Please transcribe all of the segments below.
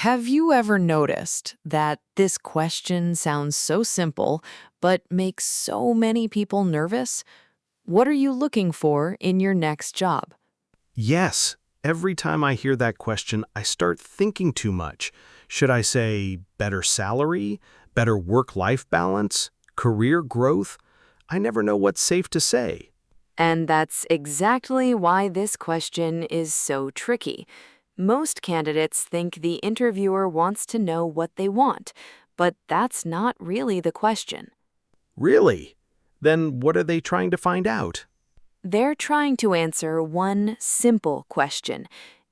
Have you ever noticed that this question sounds so simple, but makes so many people nervous? What are you looking for in your next job? Yes. Every time I hear that question, I start thinking too much. Should I say better salary, better work-life balance, career growth? I never know what's safe to say. And that's exactly why this question is so tricky. Most candidates think the interviewer wants to know what they want, but that's not really the question. Really? Then what are they trying to find out? They're trying to answer one simple question.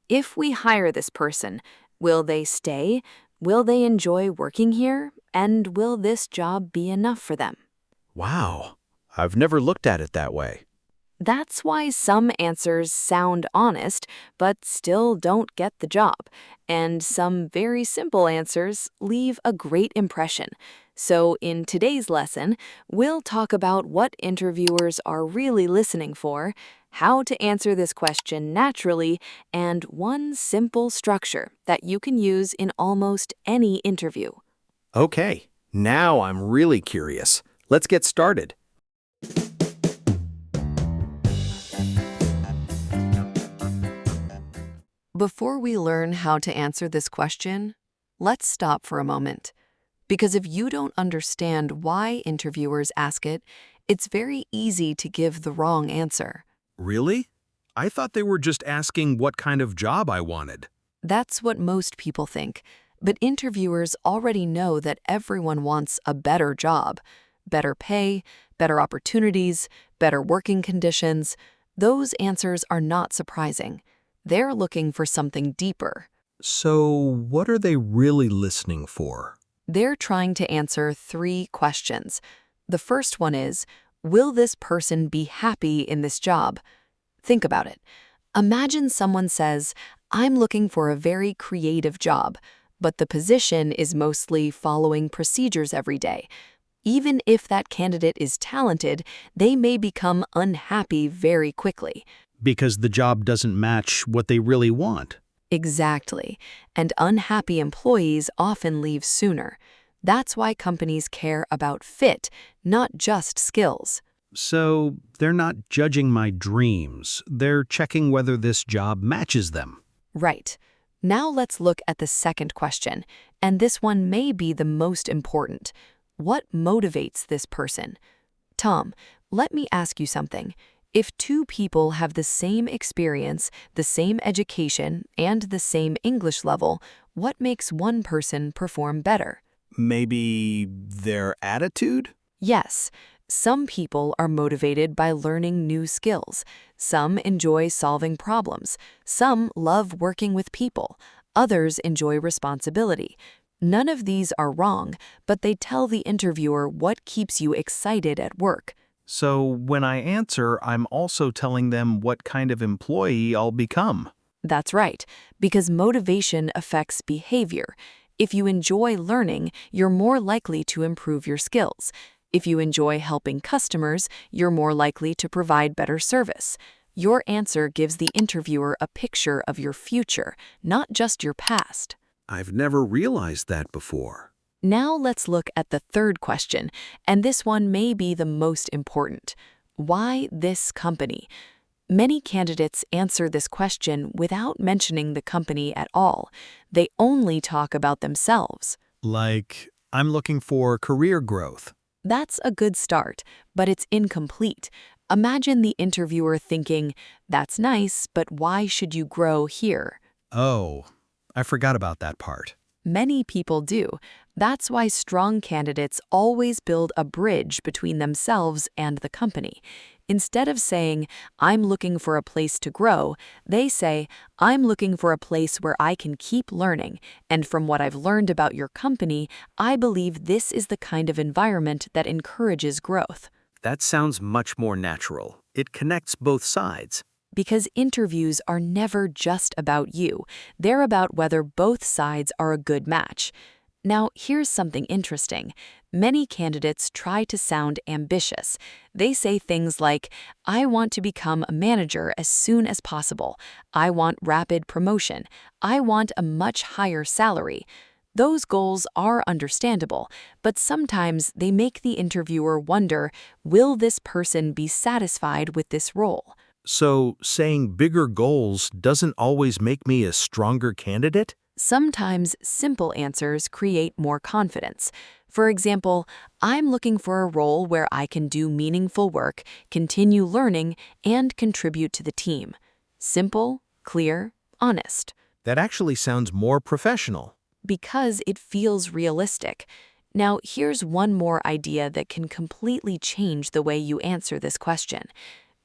If we hire this person, will they stay? Will they enjoy working here? And will this job be enough for them? Wow. I've never looked at it that way. That's why some answers sound honest, but still don't get the job. And some very simple answers leave a great impression. So in today's lesson, we'll talk about what interviewers are really listening for, how to answer this question naturally, and one simple structure that you can use in almost any interview. Okay, now I'm really curious. Let's get started. Before we learn how to answer this question, let's stop for a moment. Because if you don't understand why interviewers ask it, it's very easy to give the wrong answer. Really? I thought they were just asking what kind of job I wanted. That's what most people think. But interviewers already know that everyone wants a better job. Better pay, better opportunities, better working conditions. Those answers are not surprising. They're looking for something deeper. So, what are they really listening for? They're trying to answer 3 questions. The first one is, will this person be happy in this job? Think about it. Imagine someone says, I'm looking for a very creative job, but the position is mostly following procedures every day. Even if that candidate is talented, they may become unhappy very quickly. Because the job doesn't match what they really want. Exactly. And unhappy employees often leave sooner. That's why companies care about fit, not just skills. So, they're not judging my dreams. They're checking whether this job matches them. Right. Now let's look at the second question, and this one may be the most important. What motivates this person? Tom, let me ask you something. If 2 people have the same experience, the same education, and the same English level, what makes one person perform better? Maybe their attitude? Yes, some people are motivated by learning new skills. Some enjoy solving problems. Some love working with people. Others enjoy responsibility. None of these are wrong, but they tell the interviewer what keeps you excited at work. So, when I answer, I'm also telling them what kind of employee I'll become. That's right, because motivation affects behavior. If you enjoy learning, you're more likely to improve your skills. If you enjoy helping customers, you're more likely to provide better service. Your answer gives the interviewer a picture of your future, not just your past. I've never realized that before. Now let's look at the third question, and this one may be the most important. Why this company? Many candidates answer this question without mentioning the company at all. They only talk about themselves. Like, I'm looking for career growth. That's a good start, but it's incomplete. Imagine the interviewer thinking, that's nice, but why should you grow here? Oh, I forgot about that part. Many people do. That's why strong candidates always build a bridge between themselves and the company. Instead of saying, I'm looking for a place to grow, they say, I'm looking for a place where I can keep learning, and from what I've learned about your company, I believe this is the kind of environment that encourages growth. That sounds much more natural. It connects both sides. Because interviews are never just about you. They're about whether both sides are a good match. Now, here's something interesting. Many candidates try to sound ambitious. They say things like, I want to become a manager as soon as possible. I want rapid promotion. I want a much higher salary. Those goals are understandable, but sometimes they make the interviewer wonder, will this person be satisfied with this role? So, saying bigger goals doesn't always make me a stronger candidate? Sometimes simple answers create more confidence. For example, I'm looking for a role where I can do meaningful work, continue learning, and contribute to the team. Simple, clear, honest. That actually sounds more professional. Because it feels realistic. Now, here's one more idea that can completely change the way you answer this question.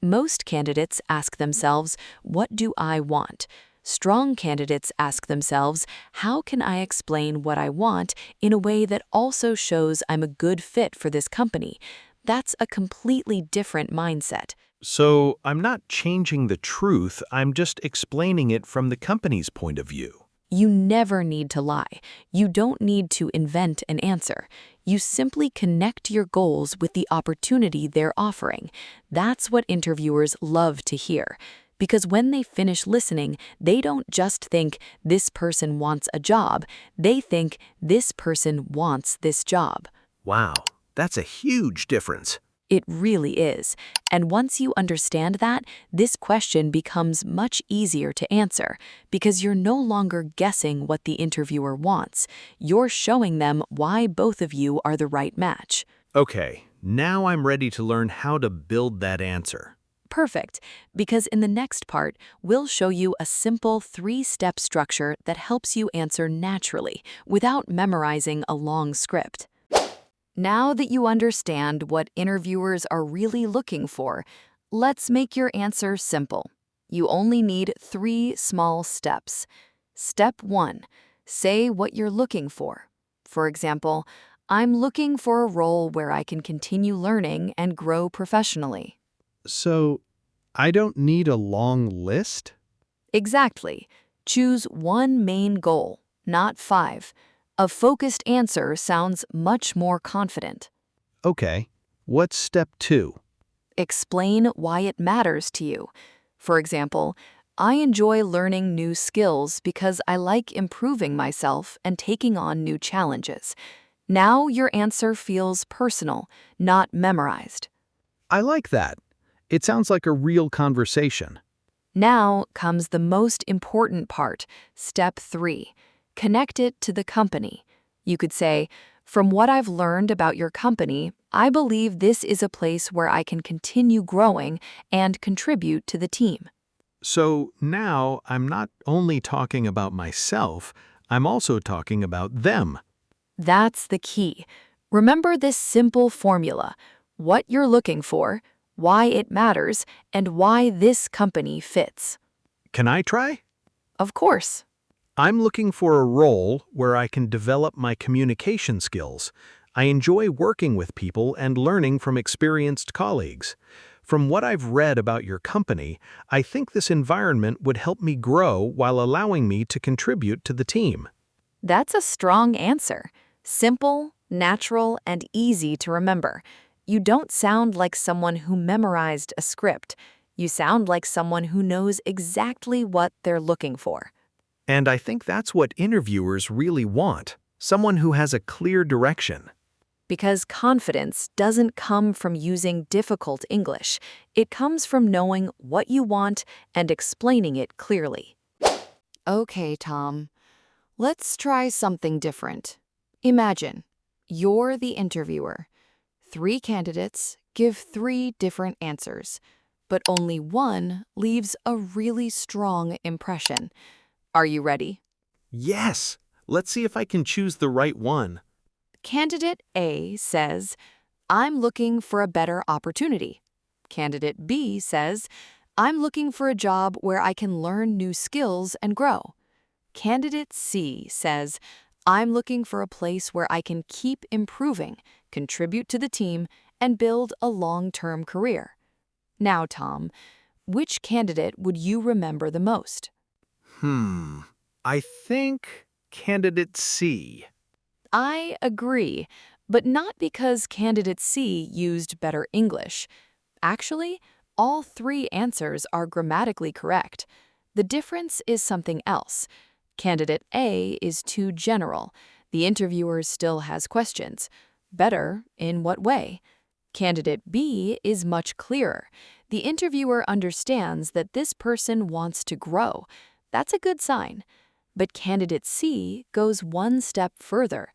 Most candidates ask themselves, what do I want? Strong candidates ask themselves, how can I explain what I want in a way that also shows I'm a good fit for this company? That's a completely different mindset. So, I'm not changing the truth, I'm just explaining it from the company's point of view. You never need to lie. You don't need to invent an answer. You simply connect your goals with the opportunity they're offering. That's what interviewers love to hear. Because when they finish listening, they don't just think, this person wants a job. They think, this person wants this job. Wow, that's a huge difference. It really is. And once you understand that, this question becomes much easier to answer because you're no longer guessing what the interviewer wants. You're showing them why both of you are the right match. Okay, now I'm ready to learn how to build that answer. Perfect, because in the next part, we'll show you a simple 3-step structure that helps you answer naturally without memorizing a long script. Now that you understand what interviewers are really looking for, let's make your answer simple. You only need 3 small steps. Step 1. Say what you're looking for. For example, I'm looking for a role where I can continue learning and grow professionally. So, I don't need a long list? Exactly. Choose one main goal, not 5. A focused answer sounds much more confident. Okay, what's step 2? Explain why it matters to you. For example, I enjoy learning new skills because I like improving myself and taking on new challenges. Now your answer feels personal, not memorized. I like that. It sounds like a real conversation. Now comes the most important part, step 3. Connect it to the company. You could say, from what I've learned about your company, I believe this is a place where I can continue growing and contribute to the team. So now I'm not only talking about myself, I'm also talking about them. That's the key. Remember this simple formula: what you're looking for, why it matters, and why this company fits. Can I try? Of course. I'm looking for a role where I can develop my communication skills. I enjoy working with people and learning from experienced colleagues. From what I've read about your company, I think this environment would help me grow while allowing me to contribute to the team. That's a strong answer. Simple, natural, and easy to remember. You don't sound like someone who memorized a script. You sound like someone who knows exactly what they're looking for. And I think that's what interviewers really want, someone who has a clear direction. Because confidence doesn't come from using difficult English. It comes from knowing what you want and explaining it clearly. Okay, Tom. Let's try something different. Imagine, you're the interviewer. 3 candidates give 3 different answers, but only one leaves a really strong impression. Are you ready? Yes! Let's see if I can choose the right one. Candidate A says, I'm looking for a better opportunity. Candidate B says, I'm looking for a job where I can learn new skills and grow. Candidate C says, I'm looking for a place where I can keep improving, contribute to the team, and build a long-term career. Now, Tom, which candidate would you remember the most? I think candidate C. I agree, but not because candidate C used better English. Actually, all three answers are grammatically correct. The difference is something else. Candidate A is too general. The interviewer still has questions. Better in what way? Candidate B is much clearer. The interviewer understands that this person wants to grow. That's a good sign. But candidate C goes one step further.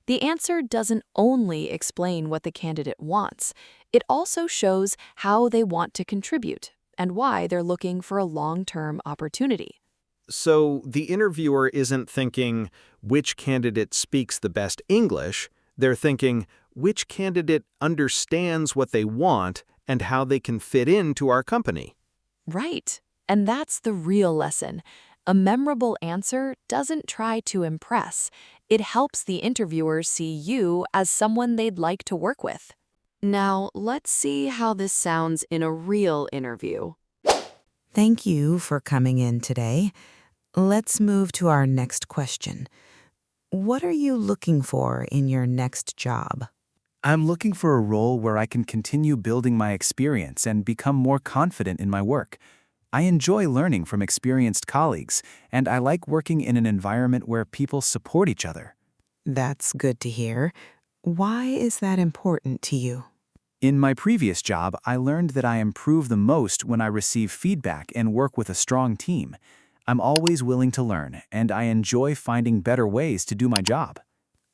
The answer doesn't only explain what the candidate wants, it also shows how they want to contribute and why they're looking for a long-term opportunity. So the interviewer isn't thinking which candidate speaks the best English. They're thinking which candidate understands what they want and how they can fit into our company. Right. And that's the real lesson. A memorable answer doesn't try to impress. It helps the interviewer see you as someone they'd like to work with. Now, let's see how this sounds in a real interview. Thank you for coming in today. Let's move to our next question. What are you looking for in your next job? I'm looking for a role where I can continue building my experience and become more confident in my work. I enjoy learning from experienced colleagues, and I like working in an environment where people support each other. That's good to hear. Why is that important to you? In my previous job, I learned that I improve the most when I receive feedback and work with a strong team. I'm always willing to learn, and I enjoy finding better ways to do my job.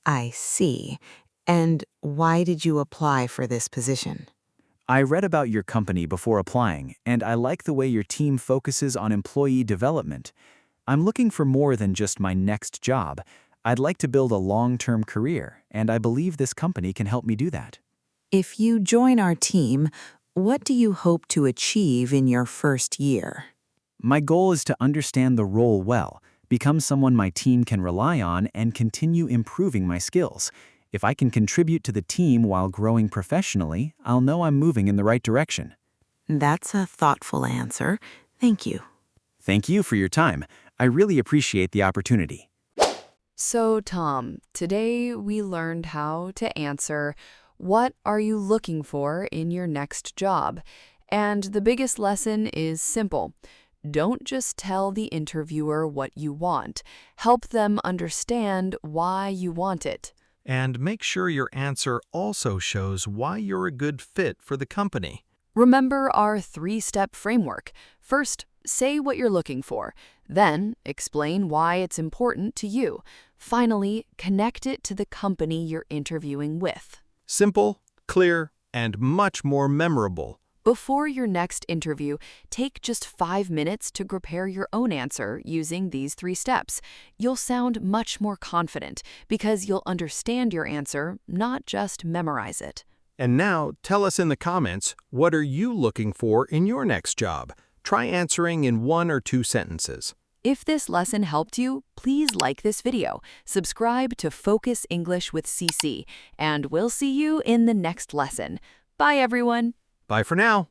I see. And why did you apply for this position? I read about your company before applying, and I like the way your team focuses on employee development. I'm looking for more than just my next job. I'd like to build a long-term career, and I believe this company can help me do that. If you join our team, what do you hope to achieve in your first year? My goal is to understand the role well, become someone my team can rely on, and continue improving my skills. If I can contribute to the team while growing professionally, I'll know I'm moving in the right direction. That's a thoughtful answer. Thank you. Thank you for your time. I really appreciate the opportunity. So, Tom, today we learned how to answer, what are you looking for in your next job? And the biggest lesson is simple. Don't just tell the interviewer what you want. Help them understand why you want it. And make sure your answer also shows why you're a good fit for the company. Remember our three-step framework. First, say what you're looking for. Then, explain why it's important to you. Finally, connect it to the company you're interviewing with. Simple, clear, and much more memorable. Before your next interview, take just 5 minutes to prepare your own answer using these 3 steps. You'll sound much more confident because you'll understand your answer, not just memorize it. And now, tell us in the comments, what are you looking for in your next job? Try answering in 1 or 2 sentences. If this lesson helped you, please like this video, subscribe to Focus English with CC, and we'll see you in the next lesson. Bye, everyone. Bye for now.